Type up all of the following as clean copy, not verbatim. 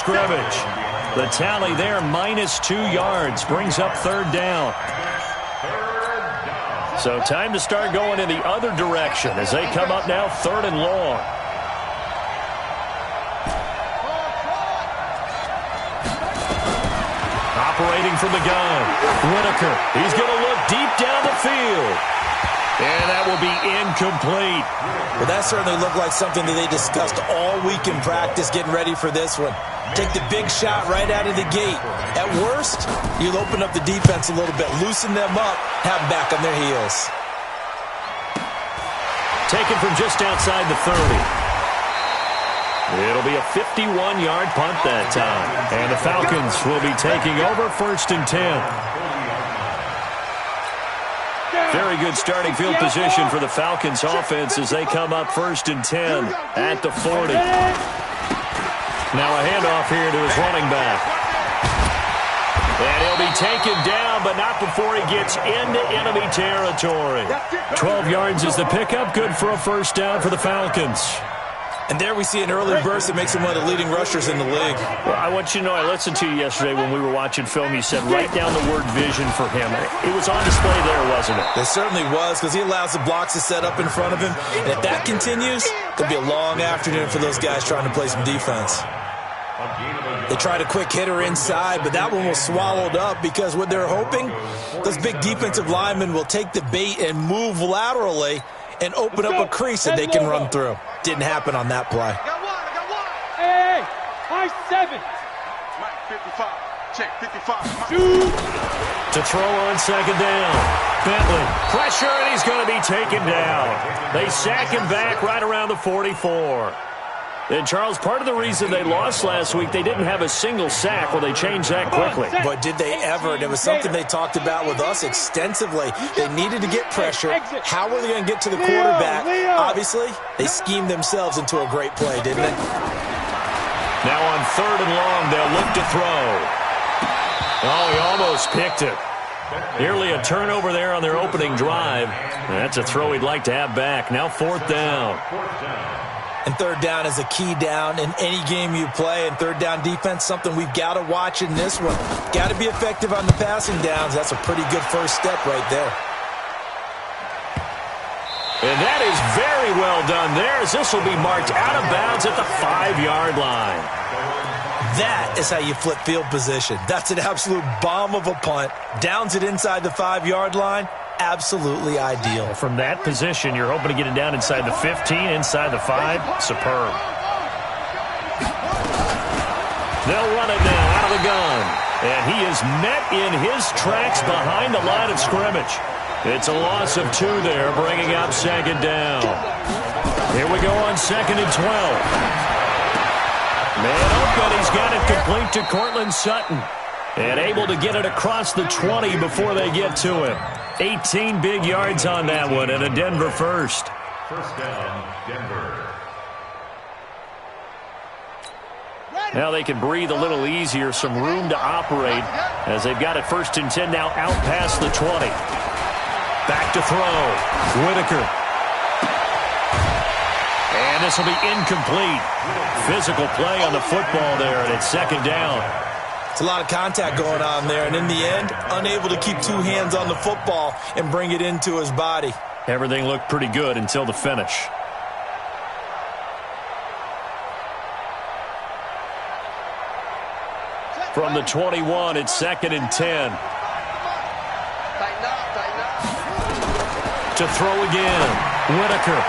Scrimmage. The tally there, -2 yards, brings up 3rd down. So time to start going in the other direction as they come up now 3rd and long. Operating from the gun, Whitaker. He's going to look deep down the field. And that will be incomplete. Well, that certainly looked like something that they discussed all week in practice getting ready for this one. Take the big shot right out of the gate. At worst, you'll open up the defense a little bit, loosen them up, have them back on their heels. Taken from just outside the 30. It'll be a 51-yard punt that time. And the Falcons will be taking over 1st and 10. Very good starting field position for the Falcons offense as they come up 1st and 10 at the 40. Now a handoff here to his running back. And he'll be taken down, but not before he gets into enemy territory. 12 yards is the pickup, good for a 1st down for the Falcons. And there we see an early burst that makes him one of the leading rushers in the league. Well, I want you to know, I listened to you yesterday when we were watching film. You said write down the word vision for him. It was on display there, wasn't it? It certainly was, because he allows the blocks to set up in front of him. And if that continues, it'll be a long afternoon for those guys trying to play some defense. They tried a quick hitter inside, but that one was swallowed up because what they're hoping, those big defensive linemen will take the bait and move laterally and open up a crease that they can run through. Didn't happen on that play. I got one. Hey, high 7. Mike 55. Check 55. To throw on 2nd down. Bentley, pressure, and he's going to be taken down. They sack him back right around the 44. And, Charles, part of the reason they lost last week, they didn't have a single sack. Well, they changed that quickly. But did they ever? And it was something they talked about with us extensively. They needed to get pressure. How were they going to get to the quarterback? Obviously, they schemed themselves into a great play, didn't they? Now on 3rd and long, they'll look to throw. Oh, he almost picked it. Nearly a turnover there on their opening drive. That's a throw he'd like to have back. Now 4th down. And 3rd down is a key down in any game you play. And 3rd down defense, something we've got to watch in this one. Got to be effective on the passing downs. That's a pretty good first step right there. And that is very well done there, as this will be marked out of bounds at the 5-yard line. That is how you flip field position. That's an absolute bomb of a punt. Downs it inside the 5-yard line. Absolutely ideal. From that position, you're hoping to get it down inside the 15, inside the 5. Superb. They'll run it now out of the gun. And he is met in his tracks behind the line of scrimmage. It's a loss of 2 there, bringing up 2nd down. Here we go on 2nd and 12. Man open, he's got it complete to Cortland Sutton. And able to get it across the 20 before they get to him. 18 big yards on that one, and a Denver first. 1st down, Denver. Now they can breathe a little easier, some room to operate as they've got it 1st and 10 now out past the 20. Back to throw. Whitaker. And this will be incomplete. Physical play on the football there, and it's 2nd down. It's a lot of contact going on there, and in the end, unable to keep 2 hands on the football and bring it into his body. Everything looked pretty good until the finish. From the 21, it's 2nd and 10. To throw again. Whitaker.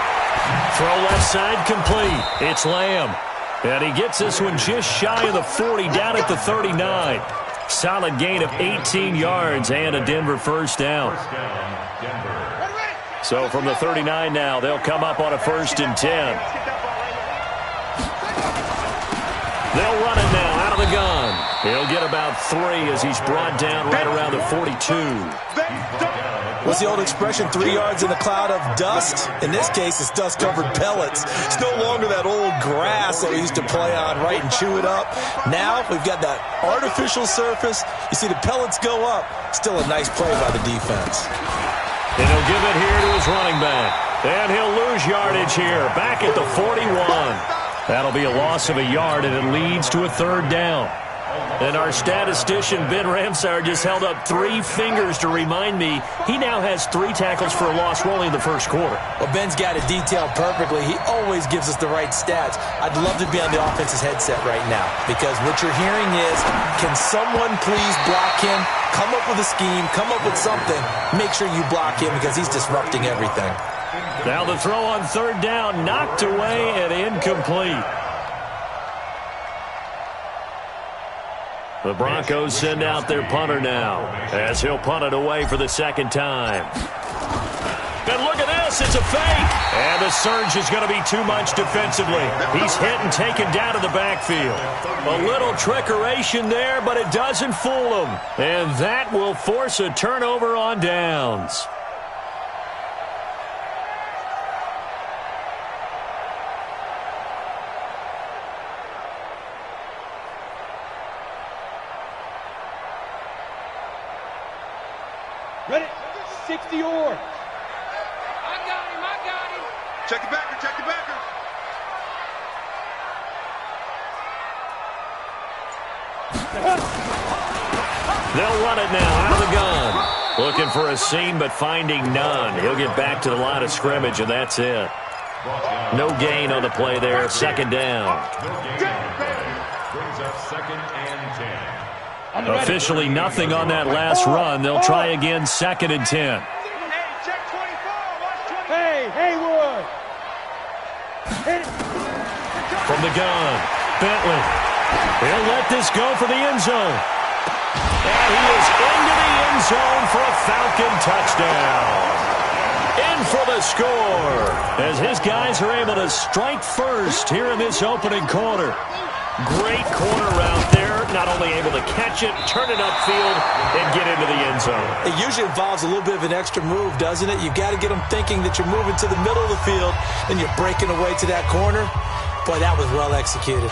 Throw left side complete. It's Lamb. And he gets this one just shy of the 40, down at the 39. Solid gain of 18 yards and a Denver 1st down. So from the 39 now, they'll come up on a 1st and 10. They'll run it now out of the gun. He'll get about 3 as he's brought down right around the 42. What's the old expression, 3 yards in a cloud of dust? In this case, it's dust-covered pellets. It's no longer that old grass that we used to play on, right, and chew it up. Now we've got that artificial surface. You see the pellets go up. Still a nice play by the defense. And he'll give it here to his running back. And he'll lose yardage here, back at the 41. That'll be a loss of a yard, and it leads to a third down. And our statistician, Ben Ramsauer, just held up 3 fingers to remind me he now has 3 tackles for a loss only in the first quarter. Well, Ben's got it detailed perfectly. He always gives us the right stats. I'd love to be on the offense's headset right now because what you're hearing is, can someone please block him? Come up with a scheme. Come up with something. Make sure you block him because he's disrupting everything. Now the throw on third down, knocked away and incomplete. The Broncos send out their punter now as he'll punt it away for the second time. And look at this, it's a fake. And the surge is going to be too much defensively. He's hit and taken down to the backfield. A little trickeration there, but it doesn't fool him. And that will force a turnover on downs. Ready? 60 or. I got him. Check the backer, check the backer. They'll run it now out of the gun. Looking for a seam, but finding none. He'll get back to the line of scrimmage, and that's it. No gain on the play there. Second down. Brings up second and 10. Officially nothing on that last run. They'll try again, second and 10. Hey, Haywood. From the gun, Bentley. He'll let this go for the end zone. And he is into the end zone for a Falcon touchdown. In for the score as his guys are able to strike first here in this opening quarter. Great corner route there. Not only able to catch it, turn it upfield, and get into the end zone. It usually involves a little bit of an extra move, doesn't it? You've got to get them thinking that you're moving to the middle of the field, then you're breaking away to that corner. Boy, that was well executed.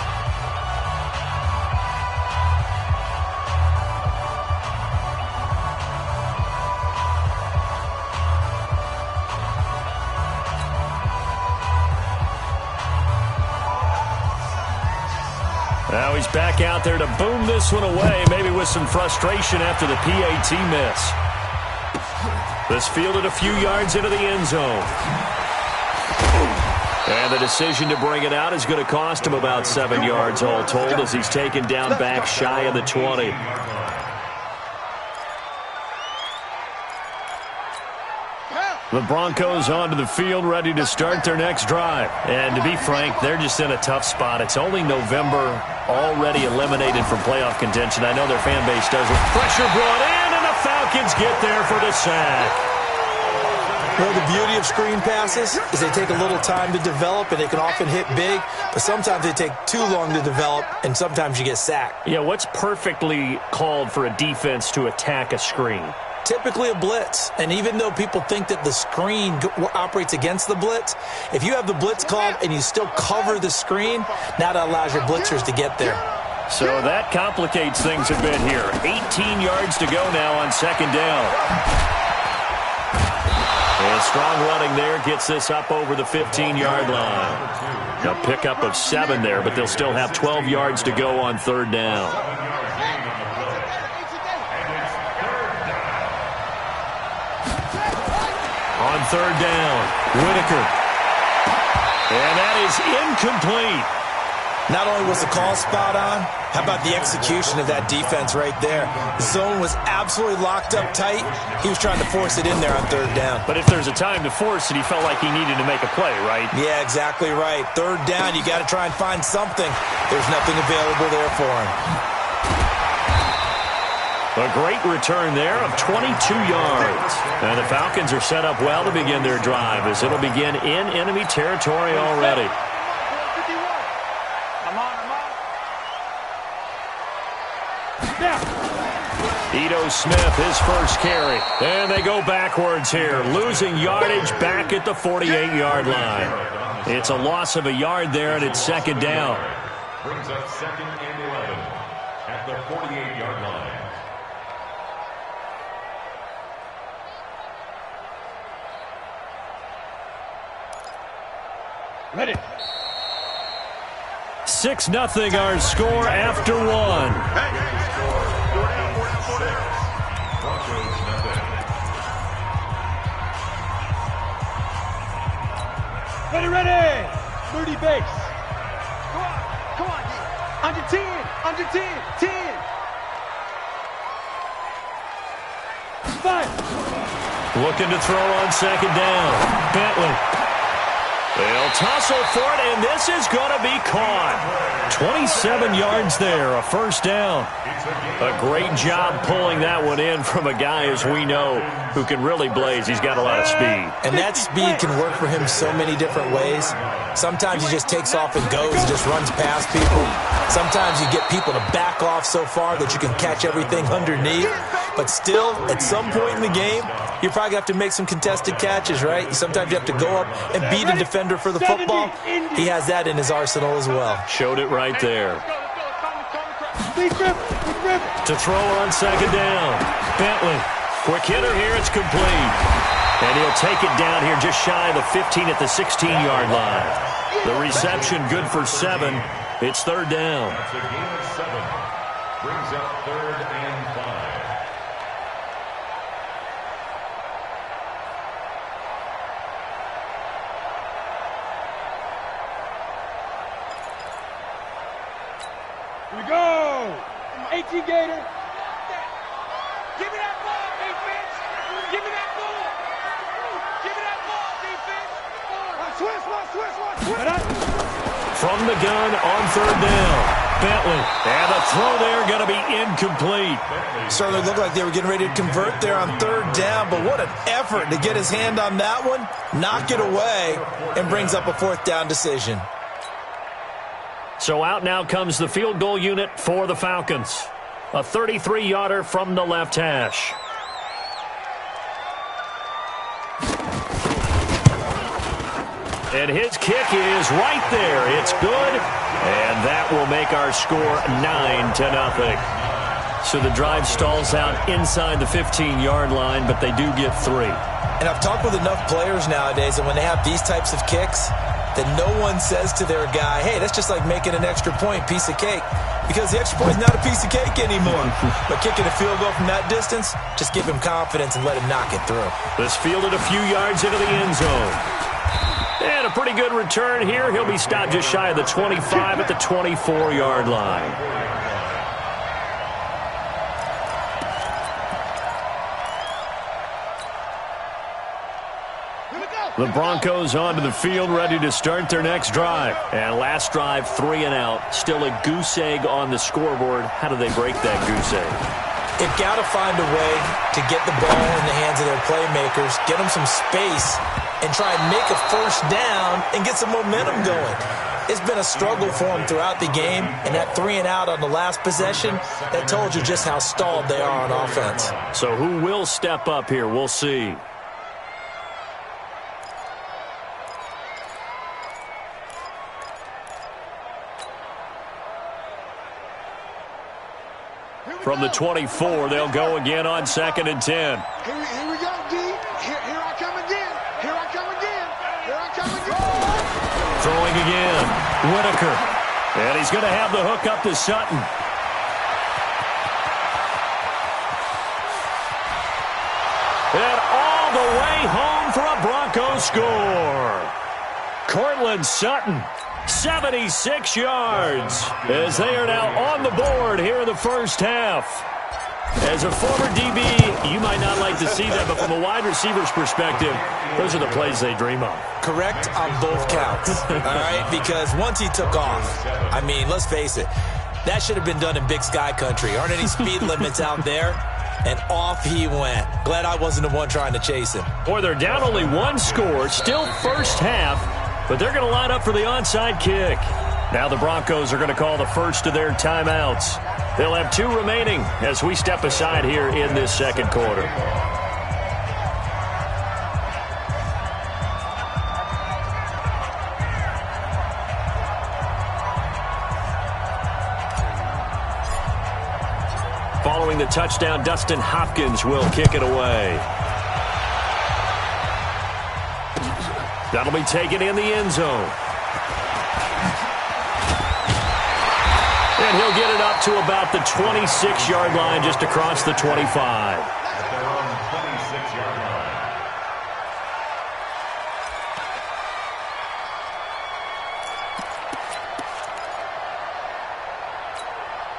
Now he's back out there to boom this one away, maybe with some frustration after the PAT miss. This fielded a few yards into the end zone. And the decision to bring it out is going to cost him about 7 yards all told as he's taken down back shy of the 20. The Broncos onto the field, ready to start their next drive. And to be frank, they're just in a tough spot. It's only November, already eliminated from playoff contention. I know their fan base doesn't. Pressure brought in, and the Falcons get there for the sack. Well, the beauty of screen passes is they take a little time to develop, and they can often hit big, but sometimes they take too long to develop, and sometimes you get sacked. Yeah, what's perfectly called for a defense to attack a screen? Typically a blitz, and even though people think that the screen operates against the blitz, if you have the blitz called and you still cover the screen, now that allows your blitzers to get there. So that complicates things a bit here. 18 yards to go now on second down. And strong running there gets this up over the 15-yard line. A pickup of 7 there, but they'll still have 12 yards to go on third down. On third down, Whitaker. And that is incomplete. Not only was the call spot on, how about the execution of that defense right there? The zone was absolutely locked up tight. He was trying to force it in there on third down. But if there's a time to force it, he felt like he needed to make a play, right? Yeah, exactly right. Third down, you got to try and find something. There's nothing available there for him. A great return there of 22 yards. And the Falcons are set up well to begin their drive as it'll begin in enemy territory already. Ito Smith, his first carry. And they go backwards here, losing yardage back at the 48-yard line. It's a loss of a yard there, and it's second down. Brings up second and 11 at the 48-yard line. Ready. 6-0 our score after one. Ready. 30 base. Come on. Under 10. 10. 5. Looking to throw on second down. Bentley. They'll tussle for it, and this is going to be caught. 27 yards there, a first down. A great job pulling that one in from a guy, as we know, who can really blaze. He's got a lot of speed. And that speed can work for him so many different ways. Sometimes he just takes off and goes, just runs past people. Sometimes you get people to back off so far that you can catch everything underneath. But still, at some point in the game, you're probably going to have to make some contested catches, right? Sometimes you have to go up and beat a defender for the football. He has that in his arsenal as well. Showed it right there. To throw on second down. Bentley. Quick hitter here. It's complete. And he'll take it down here just shy of the 15 at the 16-yard line. The reception good for 7. It's third down. That's a gain of 7. Brings up 3rd and 5. Here we go. 18 Gator. Give me that ball, defense. Give me that ball. Give me that ball, defense. Switch. From the gun on third down. Bentley. And the throw there going to be incomplete. Certainly looked like they were getting ready to convert there on third down, but what an effort to get his hand on that one, knock it away, and brings up a fourth down decision. So out now comes the field goal unit for the Falcons. A 33-yarder from the left hash. And his kick is right there. It's good. And that will make our score 9-0. So the drive stalls out inside the 15-yard line, but they do get 3. And I've talked with enough players nowadays that when they have these types of kicks, that no one says to their guy, hey, that's just like making an extra point, piece of cake. Because the extra point is not a piece of cake anymore. But kicking a field goal from that distance, just give him confidence and let him knock it through. This fielded a few yards into the end zone. And a pretty good return here. He'll be stopped just shy of the 25 at the 24-yard line. The Broncos onto the field, ready to start their next drive. And last drive, 3 and out. Still a goose egg on the scoreboard. How do they break that goose egg? They've got to find a way to get the ball in the hands of their playmakers, get them some space, and try and make a first down and get some momentum going. It's been a struggle for them throughout the game, and that 3 and out on the last possession, that told you just how stalled they are on offense. So who will step up here? We'll see. From the 24, they'll go again on 2nd and 10. Here we go, D. Here I come again. Here I come again. Throwing again. Whitaker. And he's going to have the hook up to Sutton. And all the way home for a Broncos score. Cortland Sutton. 76 yards as they are now on the board here in the first half. As a former DB, you might not like to see that, but from a wide receiver's perspective, those are the plays they dream of. Correct on both counts, all right? Because once he took off, I mean, let's face it, that should have been done in Big Sky country. Aren't any speed limits out there? And off he went. Glad I wasn't the one trying to chase him. Boy, they're down only 1 score, still first half. But they're going to line up for the onside kick. Now the Broncos are going to call the first of their timeouts. They'll have 2 remaining as we step aside here in this second quarter. Following the touchdown, Dustin Hopkins will kick it away. That'll be taken in the end zone. And he'll get it up to about the 26-yard line, just across the 25. At their own 26-yard line.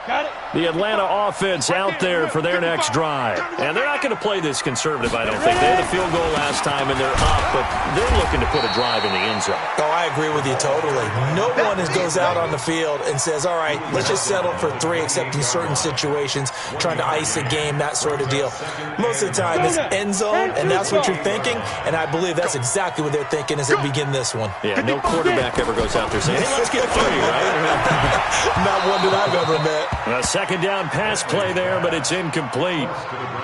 Got it. The Atlanta offense out there for their next drive. And they're not going to play this conservative, I don't think. They had a field goal last time, and they're up, but they're looking to put a drive in the end zone. Oh, I agree with you totally. No one goes out on the field and says, all right, let's just settle for 3, except in certain situations, trying to ice a game, that sort of deal. Most of the time, it's end zone, and that's what you're thinking, and I believe that's exactly what they're thinking as they begin this one. Yeah, no quarterback ever goes out there saying, hey, let's get 3, right? Not one that I've ever met. A second down pass play there, but it's incomplete.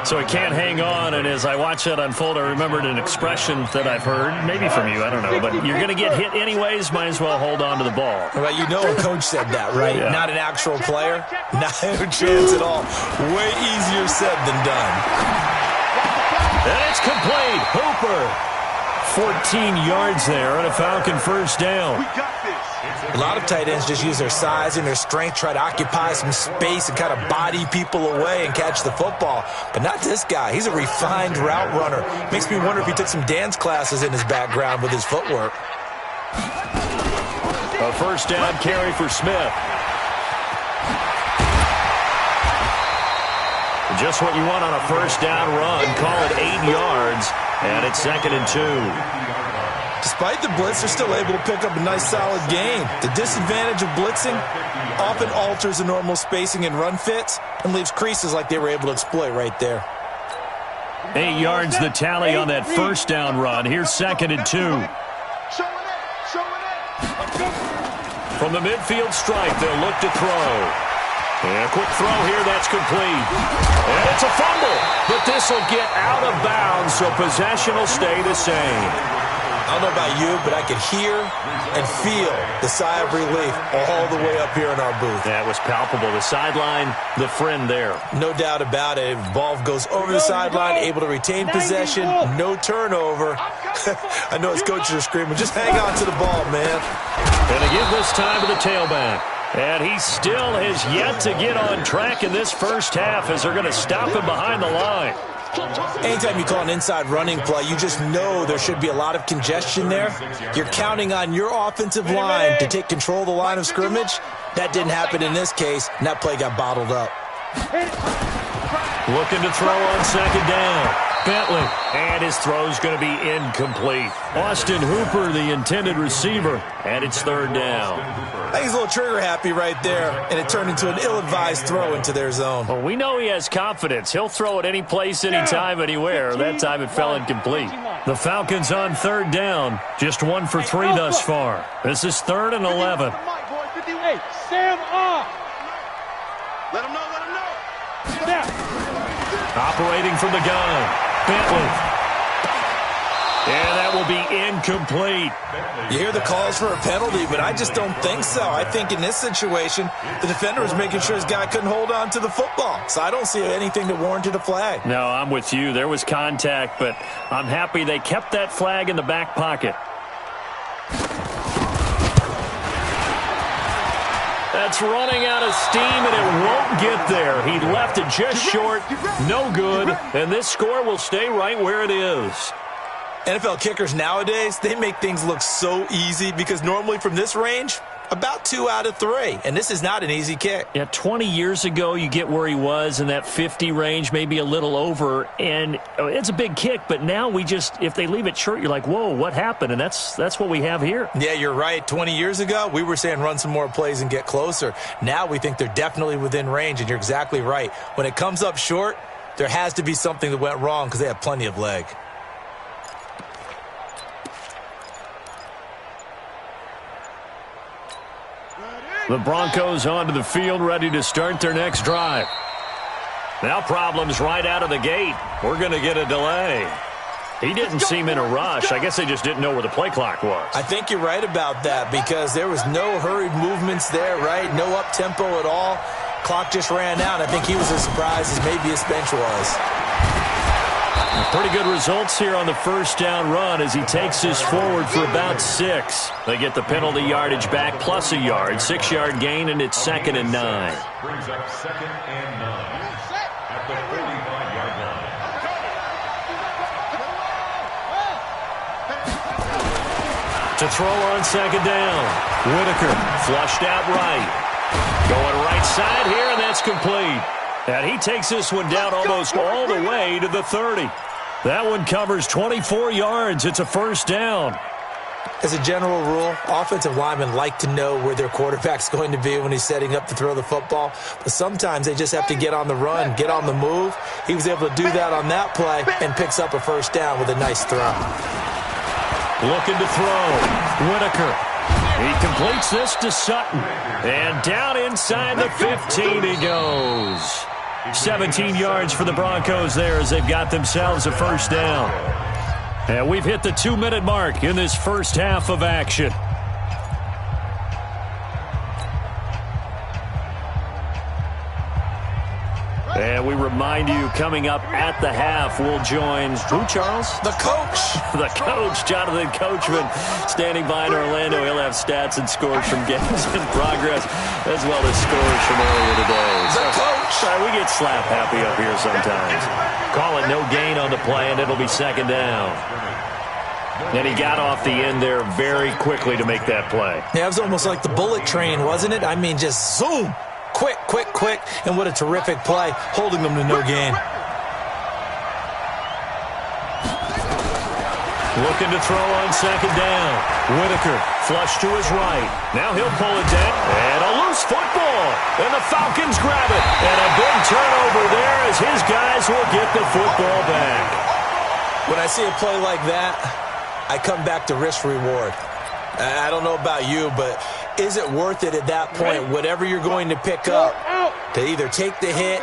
So he can't hang on, and as I watch that unfold, I remembered an expression that I've heard, maybe from you, I don't know, but you're going to get hit anyways, might as well hold on to the ball. Right, you know a coach said that, right? Yeah. Not an actual player. Not a chance at all. Way easier said than done. And it's complete. Hooper. 14 yards there on a Falcon first down. A lot of tight ends just use their size and their strength, try to occupy some space and kind of body people away and catch the football. But not this guy. He's a refined route runner. Makes me wonder if he took some dance classes in his background with his footwork. A first down carry for Smith. Just what you want on a first down run. Call it 8 yards, and it's 2nd and 2. Despite the blitz, they're still able to pick up a nice, solid gain. The disadvantage of blitzing often alters the normal spacing and run fits and leaves creases like they were able to exploit right there. 8 yards the tally on that first down run. Here's 2nd and 2. From the midfield stripe, they'll look to throw. And a quick throw here, that's complete. And it's a fumble, but this will get out of bounds, so possession will stay the same. I don't know about you, but I could hear and feel the sigh of relief all the way up here in our booth. That was palpable. The sideline, the friend there. No doubt about it. Ball goes over the sideline, able to retain possession, no turnover. I know his coaches are screaming, just hang on to the ball, man. And they give this time to the tailback. And he still has yet to get on track in this first half as they're going to stop him behind the line. Anytime you call an inside running play, you just know there should be a lot of congestion there. You're counting on your offensive line to take control of the line of scrimmage. That didn't happen in this case, and that play got bottled up. Looking to throw on second down. Bentley, and his throw's going to be incomplete. Austin Hooper, the intended receiver, and it's 3rd down. I think he's a little trigger happy right there, and it turned into an ill-advised throw into their zone. Well, we know he has confidence. He'll throw it any place, anytime, anywhere. That time it fell incomplete. The Falcons on 3rd down, just 1 for 3 thus far. This is 3rd and 11. Hey, Sam off. Let him know, Snap. Operating from the gun. Bentley. And that will be incomplete. You hear the calls for a penalty, but I just don't think so. I think in this situation, the defender was making sure his guy couldn't hold on to the football. So I don't see anything that warranted a flag. No, I'm with you. There was contact, but I'm happy they kept that flag in the back pocket. That's running out of steam, and it won't get there. He left it just short, no good, and this score will stay right where it is. NFL kickers nowadays, they make things look so easy because normally from this range, about 2 out of 3, and this is not an easy kick. Yeah, 20 years ago, you get where he was in that 50 range, maybe a little over, and it's a big kick, but now we just, if they leave it short, you're like, whoa, what happened? And that's what we have here. Yeah, you're right. 20 years ago, we were saying run some more plays and get closer. Now we think they're definitely within range, and you're exactly right. When it comes up short, there has to be something that went wrong because they have plenty of leg. The Broncos onto the field, ready to start their next drive. Now problems right out of the gate. We're going to get a delay. He didn't seem in a rush. I guess they just didn't know where the play clock was. I think you're right about that because there was no hurried movements there, right? No up-tempo at all. Clock just ran out. I think he was as surprised as maybe his bench was. Pretty good results here on the first down run as he takes this forward for about 6. They get the penalty yardage back plus a yard, 6-yard gain, and it's 2nd and 9. Brings up 2nd and 9 at the 45-yard line. To throw on 2nd down. Whitaker flushed out right. Going right side here, and that's complete. And he takes this one down almost all the way to the 30. That one covers 24 yards. It's a first down. As a general rule, offensive linemen like to know where their quarterback's going to be when he's setting up to throw the football. But sometimes they just have to get on the run, get on the move. He was able to do that on that play and picks up a first down with a nice throw. Looking to throw. Whitaker. He completes this to Sutton. And down inside the 15 he goes. 17 yards for the Broncos there as they've got themselves a first down. And we've hit the 2-minute mark in this first half of action. And we remind you, coming up at the half, we'll join who, Charles? The coach. The coach, Jonathan Coachman, standing by in Orlando. He'll have stats and scores from games in progress, as well as scores from earlier today. The coach. Sorry, we get slap happy up here sometimes. Call it no gain on the play, and it'll be 2nd down. And he got off the end there very quickly to make that play. Yeah, it was almost like the bullet train, wasn't it? I mean, just zoom. Quick, quick, quick, and what a terrific play, holding them to no gain. Looking to throw on 2nd down. Whitaker, flush to his right. Now he'll pull it down. And a loose football. And the Falcons grab it. And a big turnover there as his guys will get the football back. When I see a play like that, I come back to risk-reward. I don't know about you, but is it worth it at that point, whatever you're going to pick up, to either take the hit,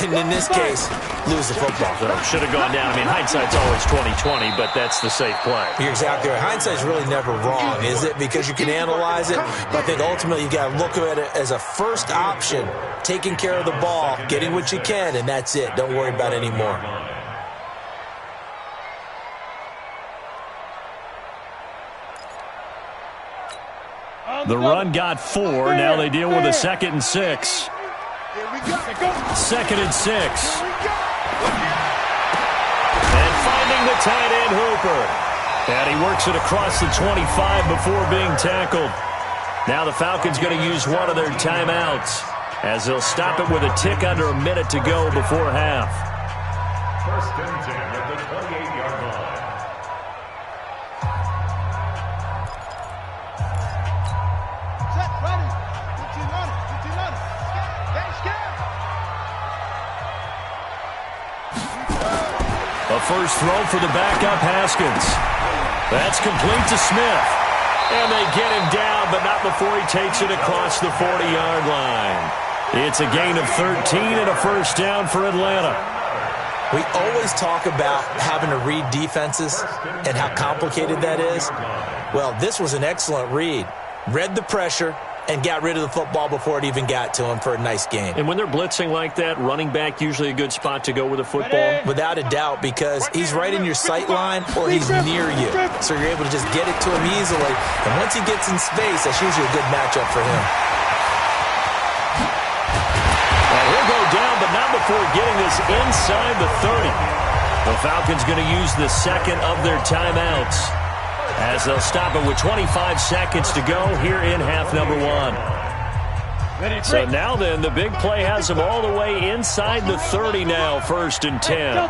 and in this case, lose the football? So should have gone down. I mean, hindsight's always 20/20, but that's the safe play. You're exactly right. Hindsight's really never wrong, is it? Because you can analyze it, but I think ultimately you got to look at it as a first option, taking care of the ball, getting what you can, and that's it. Don't worry about any more. The run got 4. Now they deal with a 2nd and 6. 2nd and 6. And finding the tight end Hooper. And he works it across the 25 before being tackled. Now the Falcons going to use one of their timeouts as they'll stop it with a tick under a minute to go before half. 1st and 10 at the 28-yard line. A first throw for the backup Haskins. That's complete to Smith. And they get him down, but not before he takes it across the 40-yard line. It's a gain of 13 and a first down for Atlanta. We always talk about having to read defenses and how complicated that is. Well, this was an excellent read. Read the pressure and got rid of the football before it even got to him for a nice game. And when they're blitzing like that, running back usually a good spot to go with the football? Without a doubt, because he's right in your sight line or he's near you. So you're able to just get it to him easily. And once he gets in space, that's usually a good matchup for him. And he'll go down, but not before getting this inside the 30. The Falcons going to use the second of their timeouts as they'll stop it with 25 seconds to go here in half number 1. So now then, the big play has them all the way inside the 30 now, 1st and 10. Go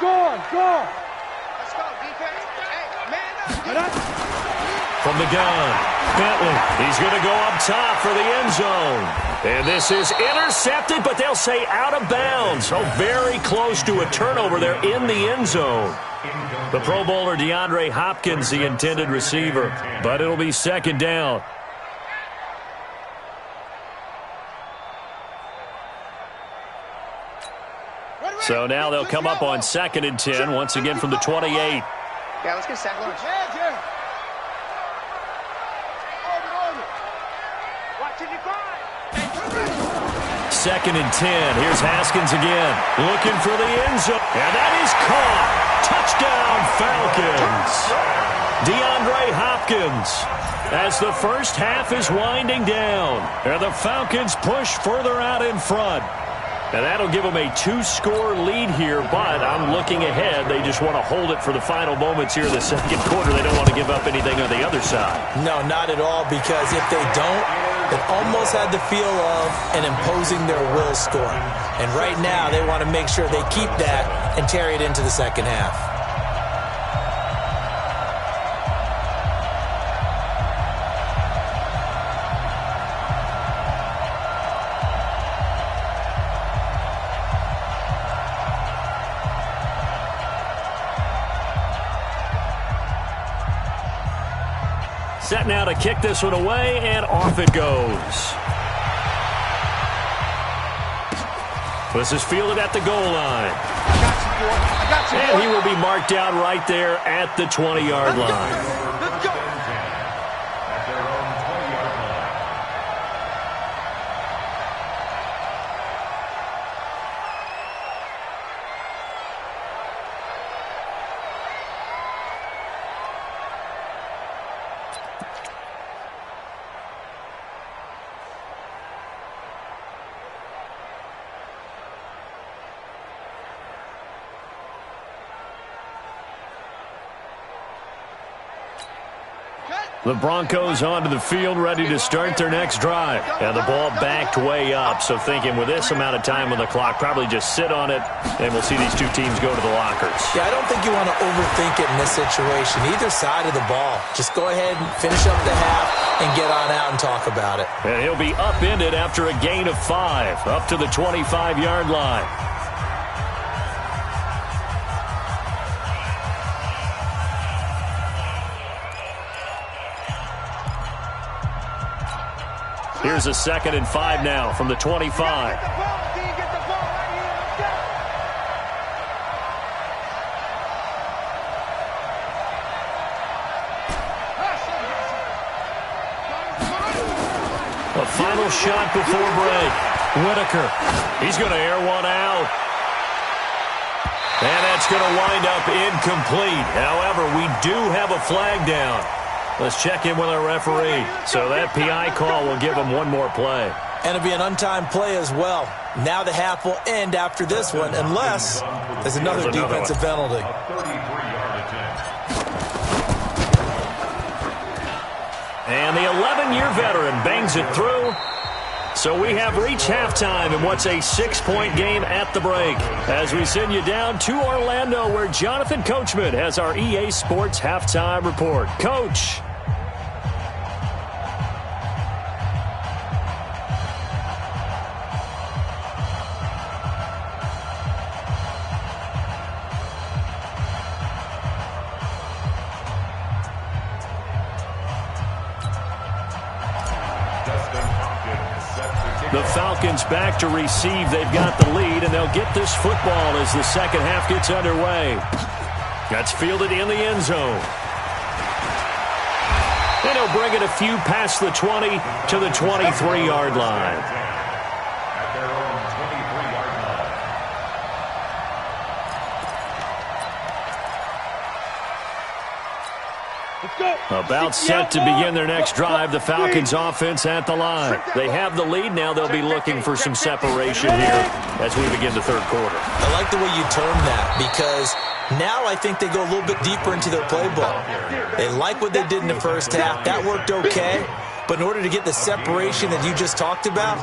on, go on. Let's go, defense. Hey, man up. From the gun, Bentley. He's going to go up top for the end zone. And this is intercepted, but they'll say out of bounds. So very close to a turnover there in the end zone. The Pro Bowler DeAndre Hopkins, the intended receiver. But it'll be 2nd down. So now they'll come up on 2nd and 10, once again from the 28. Yeah, let's get sack lunch. 2nd and 10. Here's Haskins again. Looking for the end zone. And that is caught. Touchdown, Falcons. DeAndre Hopkins. As the first half is winding down. And the Falcons push further out in front. And that'll give them a 2-score lead here, but I'm looking ahead. They just want to hold it for the final moments here in the second quarter. They don't want to give up anything on the other side. No, not at all, because if they don't, it almost had the feel of an imposing their will score. And right now, they want to make sure they keep that and carry it into the second half. Set now to kick this one away, and off it goes. This is fielded at the goal line. I got you, boy. I got you, boy. And he will be marked down right there at the 20-yard line. Let's go. At their own 20-yard line. The Broncos onto the field, ready to start their next drive. And the ball backed way up, so thinking with this amount of time on the clock, probably just sit on it, and we'll see these two teams go to the lockers. Yeah, I don't think you want to overthink it in this situation. Either side of the ball. Just go ahead and finish up the half and get on out and talk about it. And he'll be upended after a gain of 5, up to the 25-yard line. Here's a 2nd and 5 now from the 25. Get the ball, D. Get the ball right here. Let's go. A final shot before break. Whitaker. He's going to air one out. And that's going to wind up incomplete. However, we do have a flag down. Let's check in with our referee. So that PI call will give him one more play. And it'll be an untimed play as well. Now the half will end after this one, unless there's another defensive penalty. A 33-yard attempt. And the 11-year veteran bangs it through. So we have reached halftime in what's a 6-point game at the break. As we send you down to Orlando, where Jonathan Coachman has our EA Sports halftime report. Coach. The Falcons back to receive. They've got the lead, and they'll get this football as the second half gets underway. That's fielded in the end zone. And he'll bring it a few past the 20 to the 23-yard line. At their own 23-yard line. Let's go. About set to begin their next drive, the Falcons offense at the line. They have the lead now. They'll be looking for some separation here as we begin the third quarter. I like the way you term that, because now I think they go a little bit deeper into their playbook. They like what they did in the first half. That worked okay. But in order to get the separation that you just talked about,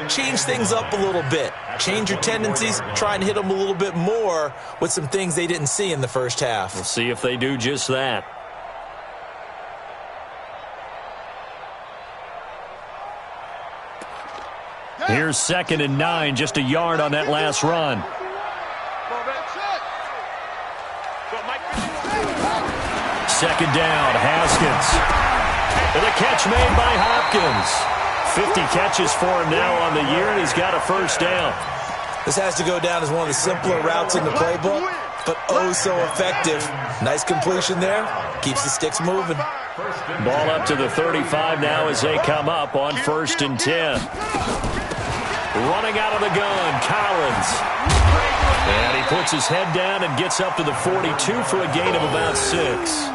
change things up a little bit. Change your tendencies, try and hit them a little bit more with some things they didn't see in the first half. We'll see if they do just that. Here's 2nd and 9, just a yard on that last run. Second down, Haskins. And a catch made by Hopkins. 50 catches for him now on the year, and he's got a first down. This has to go down as one of the simpler routes in the playbook, but oh so effective. Nice completion there. Keeps the sticks moving. Ball up to the 35 now as they come up on 1st and 10. Running out of the gun, Collins. And he puts his head down and gets up to the 42 for a gain of about 6.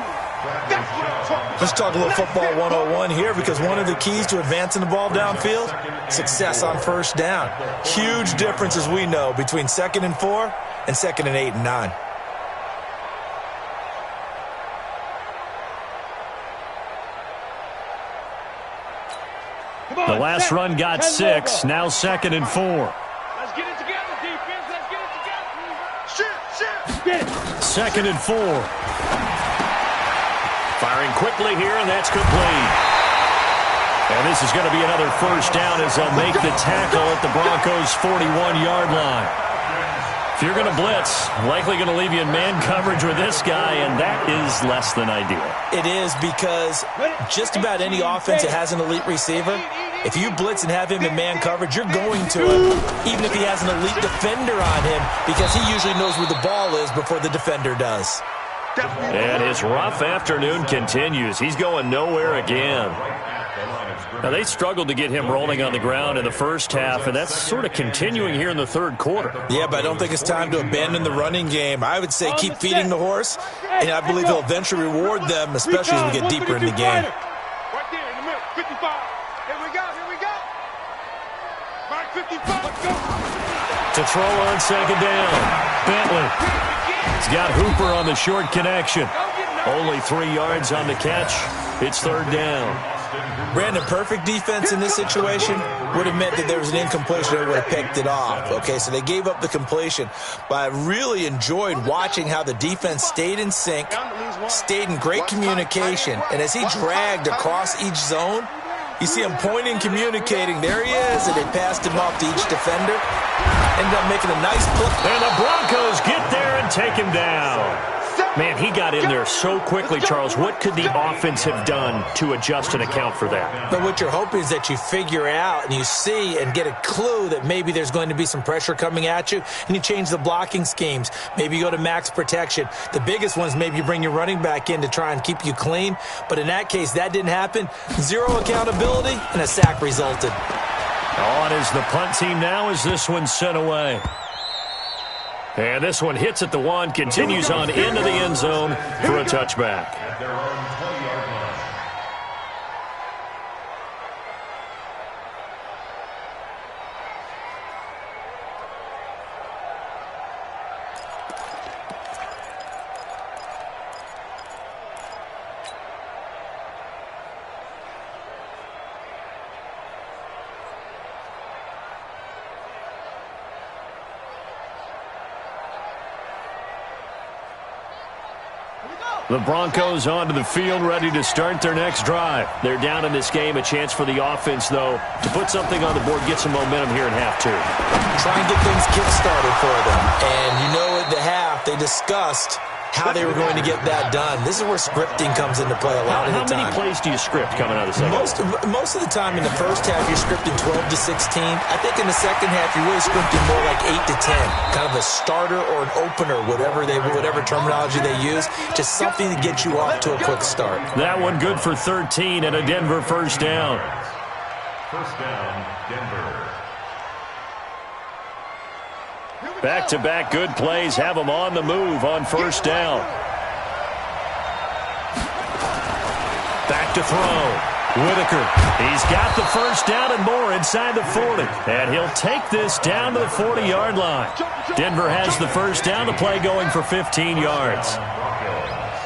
Let's talk a little football 101 here, because one of the keys to advancing the ball downfield, success on first down. Huge difference, as we know, between 2nd and 4 and 2nd and 8 and 9. The last run got 6, now 2nd and 4. Let's get it together, defense. Let's get it together. Shit. 2nd and 4. Firing quickly here, and that's complete. And this is going to be another first down as they'll make the tackle at the Broncos' 41-yard line. If you're going to blitz, likely going to leave you in man coverage with this guy, and that is less than ideal. It is, because just about any offense that has an elite receiver, if you blitz and have him in man coverage, you're going to him, even if he has an elite defender on him, because he usually knows where the ball is before the defender does. And his rough afternoon continues. He's going nowhere again. Now, they struggled to get him rolling on the ground in the first half, and that's sort of continuing here in the third quarter. Yeah, but I don't think it's time to abandon the running game. I would say keep feeding the horse, and I believe he'll eventually reward them, especially as we get deeper in the game. Right there in the middle, 55. Here we go. Mark 55, let's go. To throw on 2nd down, Bentley. He's got Hooper on the short connection. Only 3 yards on the catch. It's 3rd down. Brandon, perfect defense in this situation would have meant that there was an incompletion that would have picked it off. Okay, so they gave up the completion. But I really enjoyed watching how the defense stayed in sync, stayed in great communication, and as he dragged across each zone, you see him pointing, communicating. There he is, and they passed him off to each defender. Ended up making a nice play. And the Broncos get there and take him down. Man, he got in there so quickly, Charles. What could the offense have done to adjust and account for that? But what you're hoping is that you figure out and you see and get a clue that maybe there's going to be some pressure coming at you, and you change the blocking schemes. Maybe you go to max protection. The biggest one is maybe you bring your running back in to try and keep you clean. But in that case, that didn't happen. 0 accountability, and a sack resulted. On is the punt team now as this one's sent away. And this one hits at the 1, continues on into the end zone for a touchback. The Broncos onto the field, ready to start their next drive. They're down in this game. A chance for the offense, though, to put something on the board, get some momentum here in half 2. Try and get things kick-started for them. And you know at the half, they discussed how they were going to get that done. This is where scripting comes into play a lot of the time. How many plays do you script coming out of the second? Most of the time in the first half, you're scripting 12 to 16. I think in the second half, you're really scripting more like 8 to 10. Kind of a starter or an opener, whatever terminology they use. Just something to get you off to a quick start. That one good for 13 and a Denver first down. First down, Denver. Back-to-back good plays have them on the move on first down. Back to throw. Whitaker. He's got the first down and more inside the 40. And he'll take this down to the 40-yard line. Denver has the first down. The play going for 15 yards.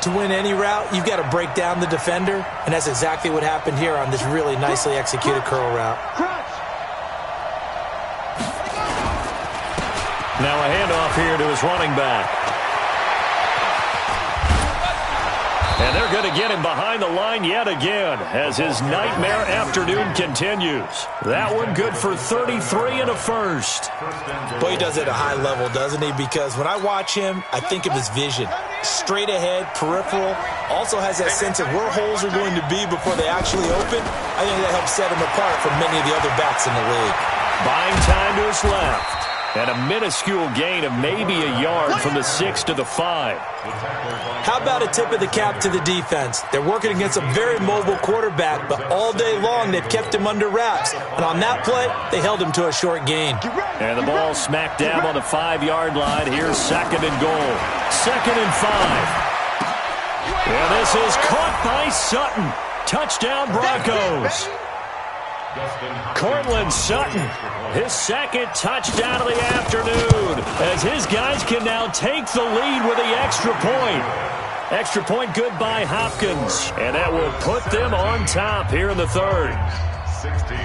To win any route, you've got to break down the defender. And that's exactly what happened here on this really nicely executed curl route. Now a handoff here to his running back. And they're going to get him behind the line yet again as his nightmare afternoon continues. That one good for 33 and a first. Boy, he does it at a high level, doesn't he? Because when I watch him, I think of his vision. Straight ahead, peripheral. Also has that sense of where holes are going to be before they actually open. I think that helps set him apart from many of the other backs in the league. Buying time to his left. And a minuscule gain of maybe a yard from the 6 to the 5. How about a tip of the cap to the defense? They're working against a very mobile quarterback, but all day long they've kept him under wraps. And on that play, they held him to a short gain. And the ball smack dab on the 5-yard line. Here's 2nd and goal. 2nd and 5. And this is caught by Sutton. Touchdown Broncos. Cortland Sutton, his 2nd touchdown of the afternoon, as his guys can now take the lead with the extra point. Extra point good by Hopkins, and that will put them on top here in the 3rd. 16.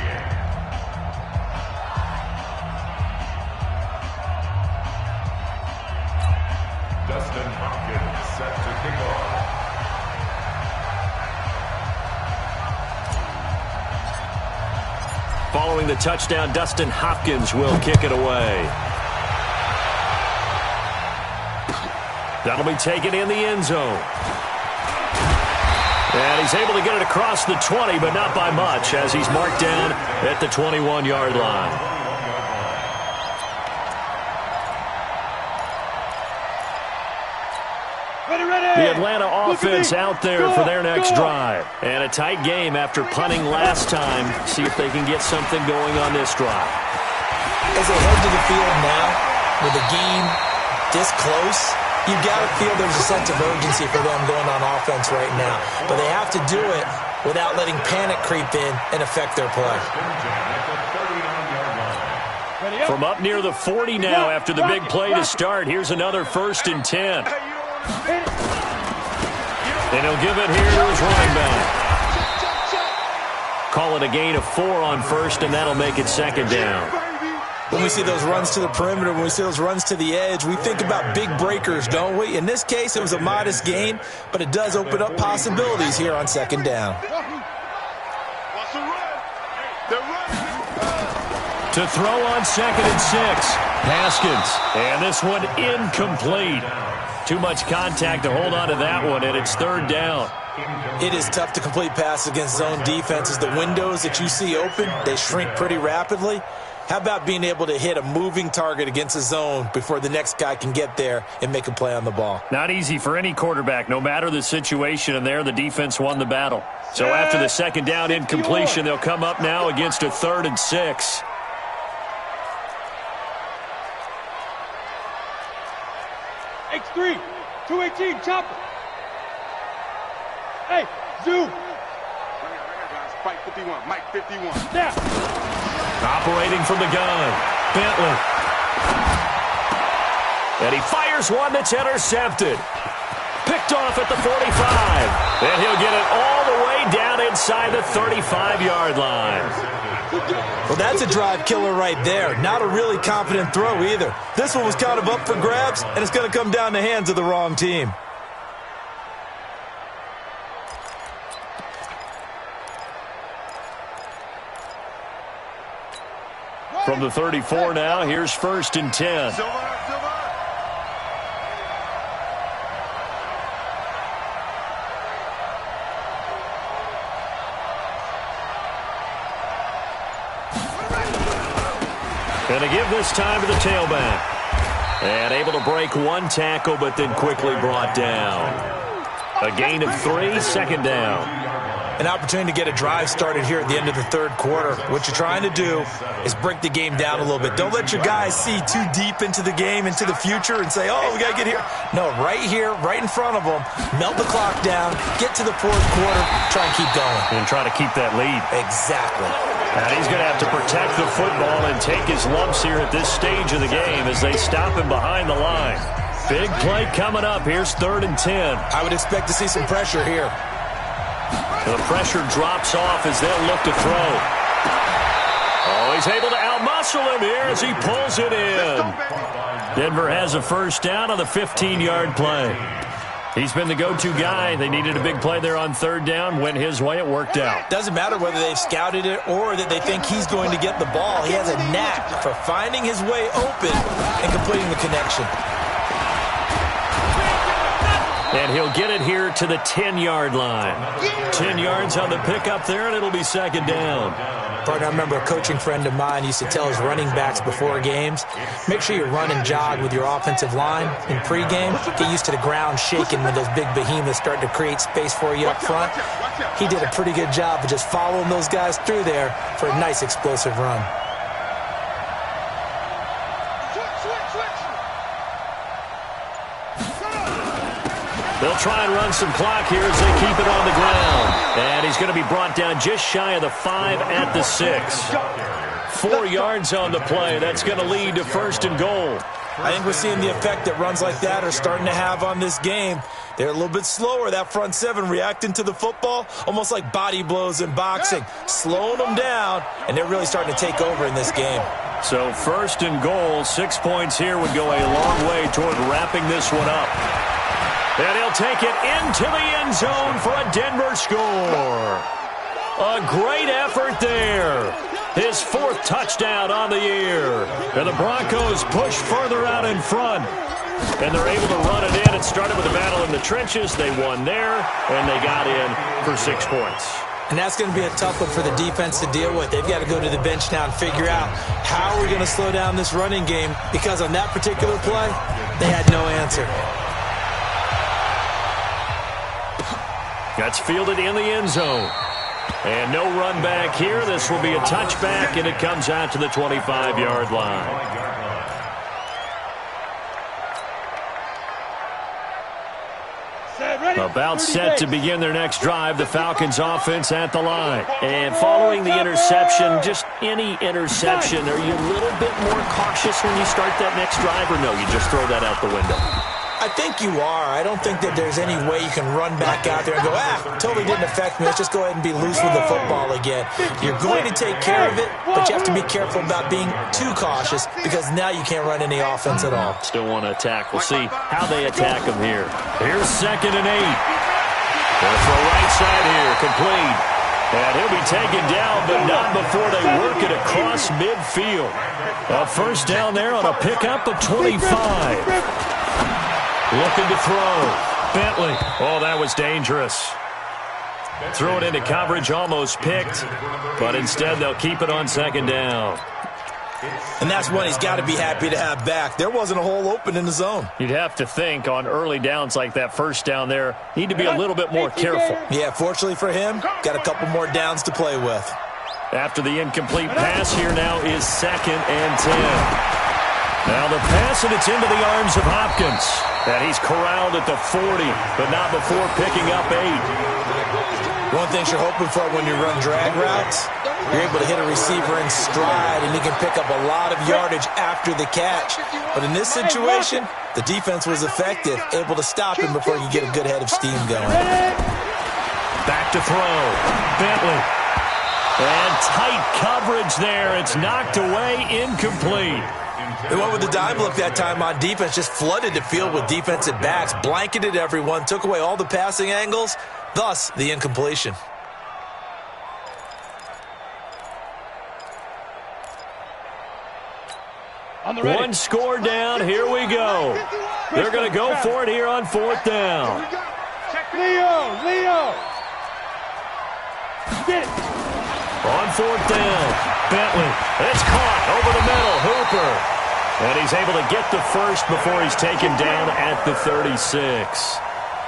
Dustin Hopkins set to kick off. Following the touchdown, Dustin Hopkins will kick it away. That'll be taken in the end zone. And he's able to get it across the 20, but not by much, as he's marked down at the 21-yard line. The Atlanta offense out there for their next drive. And a tight game after punting last time. See if they can get something going on this drive. As they head to the field now, with the game this close, you've got to feel there's a sense of urgency for them going on offense right now. But they have to do it without letting panic creep in and affect their play. From up near the 40 now after the big play to start, here's another 1st and 10. And he'll give it here to his running back. Call it a gain of 4 on 1st, and that'll make it 2nd down. When we see those runs to the perimeter, when we see those runs to the edge, we think about big breakers, don't we? In this case, it was a modest gain, but it does open up possibilities here on 2nd down. To throw on 2nd and 6. Haskins. And this one incomplete. Too much contact to hold on to that one, and it's 3rd down. It is tough to complete passes against zone defenses. The windows that you see open, they shrink pretty rapidly. How about being able to hit a moving target against a zone before the next guy can get there and make a play on the ball? Not easy for any quarterback, no matter the situation, and there the defense won the battle. So after the 2nd down incompletion, they'll come up now against a 3rd and 6. X3, 218, chopper. Hey, zoom. Spike 51, Mike 51. Now. Operating from the gun, Bentley. And he fires one that's intercepted. Picked off at the 45. And he'll get it all the way down inside the 35-yard line. Well, that's a drive killer right there. Not a really confident throw either. This one was kind of up for grabs, and it's going to come down the hands of the wrong team. From the 34 now, here's 1st and 10. Going to give this time to the tailback. And able to break one tackle, but then quickly brought down. A gain of 3, 2nd down. An opportunity to get a drive started here at the end of the 3rd quarter. What you're trying to do is break the game down a little bit. Don't let your guys see too deep into the game, into the future, and say, oh, we got to get here. No, right here, right in front of them, melt the clock down, get to the 4th quarter, try and keep going. And try to keep that lead. Exactly. And he's going to have to protect the football and take his lumps here at this stage of the game as they stop him behind the line. Big play coming up. Here's 3rd and 10. I would expect to see some pressure here. The pressure drops off as they'll look to throw. Oh, he's able to outmuscle him here as he pulls it in. Denver has a 1st down on the 15-yard play. He's been the go-to guy. They needed a big play there on 3rd down. Went his way. It worked out. Doesn't matter whether they've scouted it or that they think he's going to get the ball. He has a knack for finding his way open and completing the connection. And he'll get it here to the 10-yard line. 10 yards on the pickup there, and it'll be second down. Partner, I remember a coaching friend of mine used to tell his running backs before games, make sure you run and jog with your offensive line in pregame. Get used to the ground shaking when those big behemoths start to create space for you up front. He did a pretty good job of just following those guys through there for a nice explosive run. They'll try and run some clock here as they keep it on the ground. And he's going to be brought down just shy of the 5 at the 6. 4 yards on the play. That's going to lead to first and goal. I think we're seeing the effect that runs like that are starting to have on this game. They're a little bit slower, that front seven, reacting to the football, almost like body blows in boxing, slowing them down, and they're really starting to take over in this game. So first and goal, 6 points here would go a long way toward wrapping this one up. And he'll take it into the end zone for a Denver score. A great effort there. His 4th touchdown on the year. And the Broncos push further out in front. And they're able to run it in. It started with a battle in the trenches. They won there, and they got in for 6 points. And that's going to be a tough one for the defense to deal with. They've got to go to the bench now and figure out how we're going to slow down this running game, because on that particular play, they had no answer. That's fielded in the end zone. And no run back here. This will be a touchback, and it comes out to the 25-yard line. About set to begin their next drive, the Falcons offense at the line. And following the interception, just any interception, are you a little bit more cautious when you start that next drive, or no, you just throw that out the window? I think you are. I don't think that there's any way you can run back out there and go, totally didn't affect me. Let's just go ahead and be loose with the football again. You're going to take care of it, but you have to be careful about being too cautious, because now you can't run any offense at all. Still want to attack. We'll see how they attack them here. Here's 2nd and 8. They'll throw right side here, complete. And he'll be taken down, but not before they work it across midfield. A first down there on a pickup of 25. Looking to throw. Bentley. Oh, that was dangerous. Throw it into coverage, almost picked. But instead, they'll keep it on 2nd down. And that's one he's got to be happy to have back. There wasn't a hole open in the zone. You'd have to think on early downs like that first down there, need to be a little bit more careful. Yeah, fortunately for him, got a couple more downs to play with. After the incomplete pass, here now is 2nd and 10. Now the pass, and it's into the arms of Hopkins. And he's corralled at the 40, but not before picking up 8. One thing you're hoping for when you run drag routes, you're able to hit a receiver in stride, and he can pick up a lot of yardage after the catch. But in this situation, the defense was effective, able to stop him before you get a good head of steam going. Back to throw. Bentley. And tight coverage there. It's knocked away, incomplete. They went with the dime look that time on defense, just flooded the field with defensive backs, blanketed everyone, took away all the passing angles, thus the incompletion. One score down, here we go. They're going to go for it here on 4th down. Leo. On 4th down, Bentley. It's caught over the middle, Hooper. And he's able to get the first before he's taken down at the 36.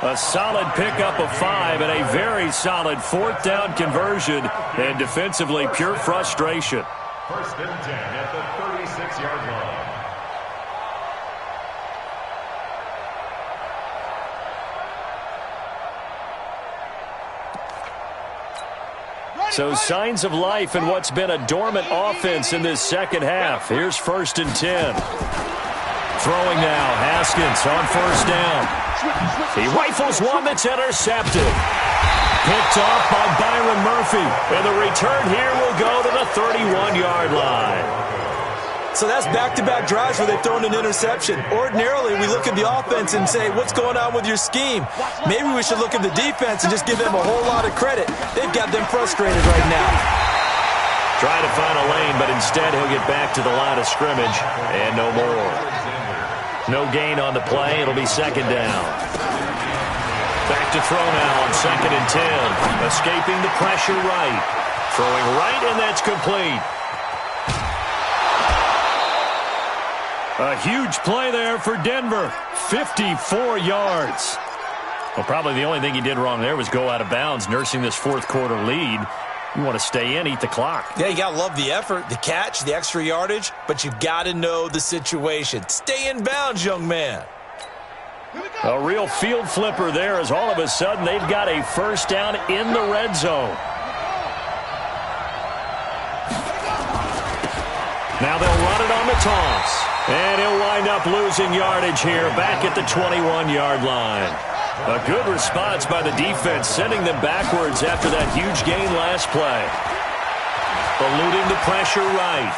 A solid pickup of 5 and a very solid 4th down conversion. And defensively, pure frustration. 1st and 10 at the 36-yard line. So signs of life in what's been a dormant offense in this second half. Here's 1st and 10. Throwing now, Haskins on 1st down. He rifles one that's intercepted. Picked off by Byron Murphy. And the return here will go to the 31-yard line. So that's back-to-back drives where they've thrown an interception. Ordinarily, we look at the offense and say, what's going on with your scheme? Maybe we should look at the defense and just give them a whole lot of credit. They've got them frustrated right now. Trying to find a lane, but instead he'll get back to the line of scrimmage and no more. No gain on the play. It'll be second down. Back to throw now on 2nd and 10. Escaping the pressure right. Throwing right, and that's complete. A huge play there for Denver. 54 yards. Well, probably the only thing he did wrong there was go out of bounds, nursing this fourth quarter lead. You want to stay in, eat the clock. Yeah, you got to love the effort, the catch, the extra yardage, but you got to know the situation. Stay in bounds, young man. A real field flipper there as all of a sudden they've got a first down in the red zone. Now they'll run it on the toss. And he'll wind up losing yardage here back at the 21-yard line. A good response by the defense, sending them backwards after that huge gain last play. Eluding the pressure right.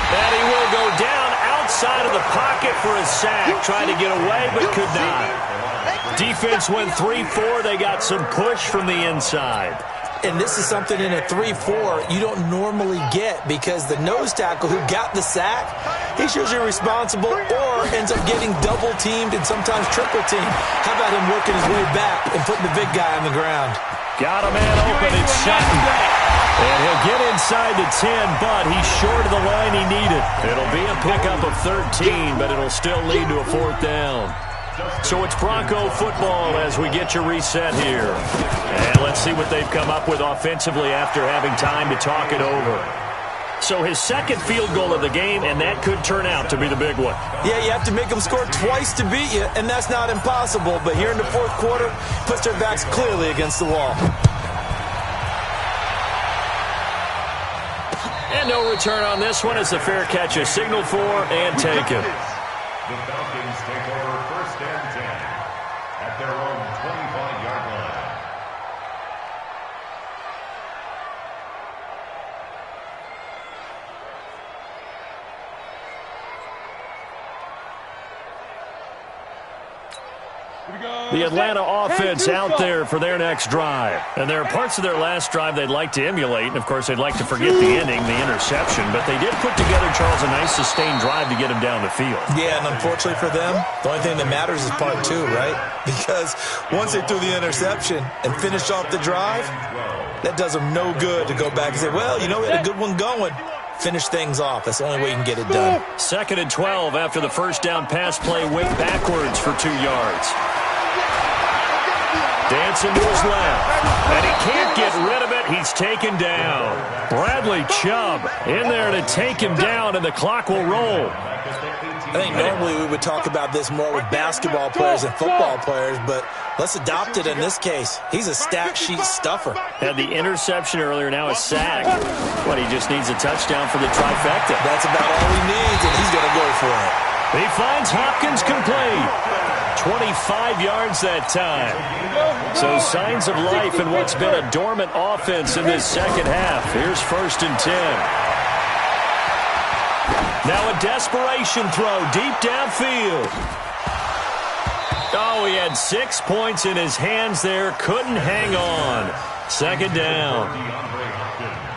And he will go down outside of the pocket for a sack. Tried to get away, but could not. Defense went 3-4. They got some push from the inside. And this is something in a 3-4 you don't normally get because the nose tackle who got the sack, he's usually responsible or ends up getting double-teamed and sometimes triple-teamed. How about him working his way back and putting the big guy on the ground? Got a man open. It's Sutton. And he'll get inside the 10, but he's short of the line he needed. It'll be a pickup of 13, but it'll still lead to a fourth down. So it's Bronco football as we get you reset here. And let's see what they've come up with offensively after having time to talk it over. So his second field goal of the game, and that could turn out to be the big one. Yeah, you have to make them score twice to beat you, and that's not impossible. But here in the fourth quarter, puts their backs clearly against the wall. And no return on this one as the fair catch is signaled for and taken. The Falcons take over 1st and 10 at their own 25-yard line. The Atlanta offense out there for their next drive. And there are parts of their last drive they'd like to emulate. And, of course, they'd like to forget the ending, the interception. But they did put together, Charles, a nice sustained drive to get him down the field. Yeah, and unfortunately for them, the only thing that matters is part 2, right? Because once they threw the interception and finished off the drive, that does them no good to go back and say, well, you know, we had a good one going. Finish things off. That's the only way you can get it done. 2nd and 12 after the first down pass play went backwards for 2 yards. Dancing to his left, and he can't get rid of it. He's taken down. Bradley Chubb in there to take him down, and the clock will roll. I think normally we would talk about this more with basketball players and football players, but let's adopt it in this case. He's a stat sheet stuffer. Had the interception earlier, now a sack. But he just needs a touchdown for the trifecta. That's about all he needs, and he's going to go for it. He finds Hopkins complete. 25 yards that time. So signs of life in what's been a dormant offense in this second half. Here's 1st and 10. Now a desperation throw deep downfield. Oh, he had 6 points in his hands there. Couldn't hang on. 2nd down.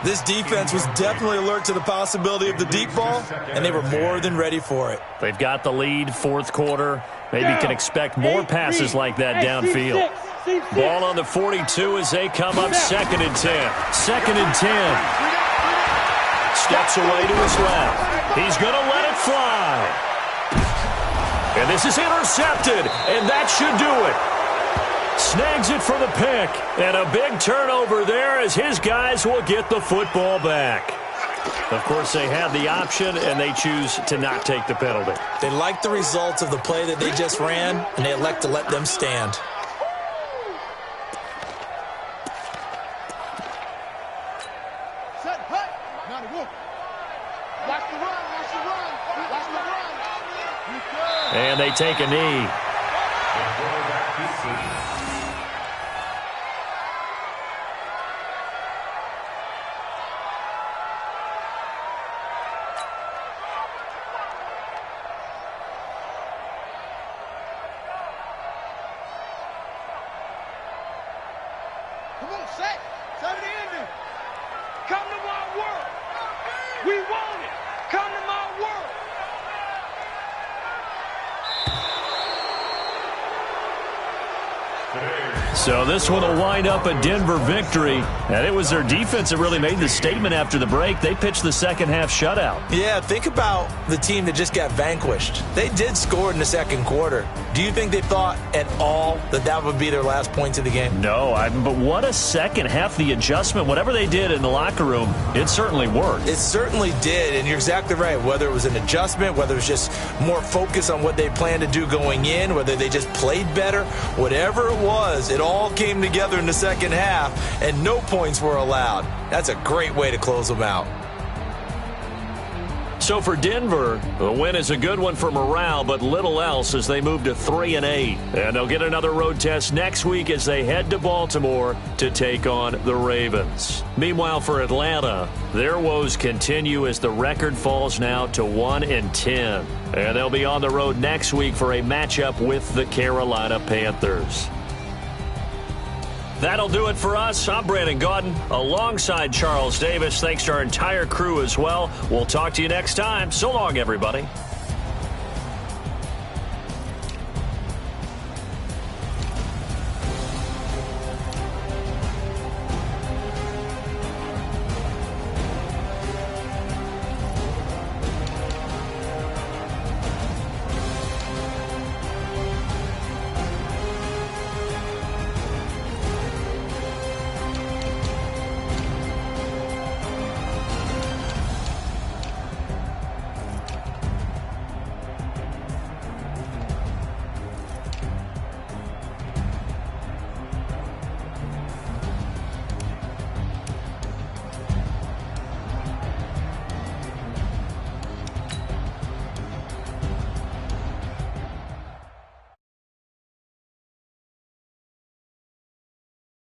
This defense was definitely alert to the possibility of the deep ball, and they were more than ready for it. They've got the lead, fourth quarter. Maybe can expect more passes like that downfield. Ball on the 42 as they come up 2nd and 10. 2nd and 10. Steps away to his left. He's going to let it fly. And this is intercepted, and that should do it. Snags it for the pick, and a big turnover there as his guys will get the football back. Of course, they had the option, and they choose to not take the penalty. They like the results of the play that they just ran, and they elect to let them stand. And they take a knee. So this one will wind up a Denver victory, and it was their defense that really made the statement after the break. They pitched the second-half shutout. Yeah, think about the team that just got vanquished. They did score in the second quarter. Do you think they thought at all that that would be their last points of the game? No, but what a second half. The adjustment, whatever they did in the locker room, it certainly worked. It certainly did, and you're exactly right. Whether it was an adjustment, whether it was just more focus on what they planned to do going in, whether they just played better, whatever it was, it all came together in the second half, and no points were allowed. That's a great way to close them out. So for Denver, the win is a good one for morale, but little else as they move to 3-8. And they'll get another road test next week as they head to Baltimore to take on the Ravens. Meanwhile, for Atlanta, their woes continue as the record falls now to 1-10. And they'll be on the road next week for a matchup with the Carolina Panthers. That'll do it for us. I'm Brandon Gaudin alongside Charles Davis. Thanks to our entire crew as well. We'll talk to you next time. So long, everybody.